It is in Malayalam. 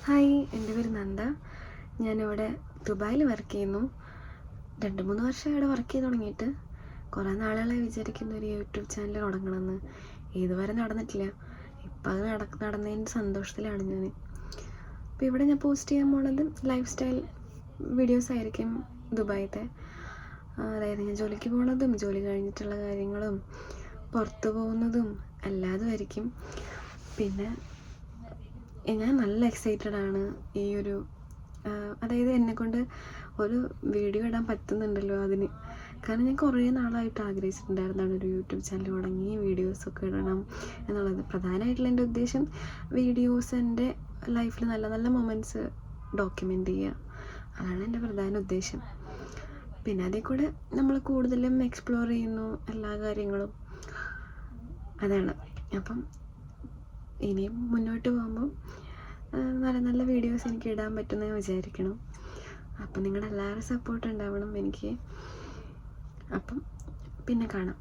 ഹായ്, എൻ്റെ പേര് നന്ദ. ഞാനിവിടെ ദുബായിൽ വർക്ക് ചെയ്യുന്നു. 2-3 വർഷമായി ഇവിടെ വർക്ക് ചെയ്ത് തുടങ്ങിയിട്ട്. കുറേ നാളുകളായി വിചാരിക്കുന്ന ഒരു യൂട്യൂബ് ചാനൽ തുടങ്ങണമെന്ന്. ഇതുവരെ നടന്നിട്ടില്ല. ഇപ്പം അത് നടന്നതിൻ്റെ സന്തോഷത്തിലാണ് ഞാൻ. അപ്പോൾ ഇവിടെ ഞാൻ പോസ്റ്റ് ചെയ്യാൻ പോണത് ലൈഫ് സ്റ്റൈൽ വീഡിയോസ് ആയിരിക്കും. ദുബായിത്തെ, അതായത് ഞാൻ ജോലിക്ക് പോകുന്നതും ജോലി കഴിഞ്ഞിട്ടുള്ള കാര്യങ്ങളും പുറത്ത് പോകുന്നതും എല്ലാതും ആയിരിക്കും. പിന്നെ ഞാൻ നല്ല എക്സൈറ്റഡ് ആണ് ഈ ഒരു അതായത് എന്നെക്കൊണ്ട് ഒരു വീഡിയോ ഇടാൻ പറ്റുന്നുണ്ടല്ലോ അതിന്. കാരണം ഞാൻ കുറേ നാളായിട്ട് ആഗ്രഹിച്ചിട്ടുണ്ടായിരുന്നതാണ് ഒരു യൂട്യൂബ് ചാനൽ തുടങ്ങി വീഡിയോസൊക്കെ ഇടണം എന്നുള്ളത്. പ്രധാനമായിട്ടുള്ള എൻ്റെ ഉദ്ദേശം വീഡിയോസ് എൻ്റെ ലൈഫിൽ നല്ല നല്ല മൊമെൻറ്റ്സ് ഡോക്യുമെൻ്റ് ചെയ്യുക, അതാണ് എൻ്റെ പ്രധാന ഉദ്ദേശം. പിന്നെ അതിൽ കൂടെ നമ്മൾ കൂടുതലും എക്സ്പ്ലോർ ചെയ്യുന്നു എല്ലാ കാര്യങ്ങളും, അതാണ്. അപ്പം ഇനിയും മുന്നോട്ട് പോകുമ്പോൾ നല്ല നല്ല വീഡിയോസ് എനിക്ക് ഇടാൻ പറ്റുമെന്ന് വിചാരിക്കണം. അപ്പം നിങ്ങളുടെ എല്ലാവരും സപ്പോർട്ട് ഉണ്ടാവണം എനിക്ക്. അപ്പം പിന്നെ കാണാം.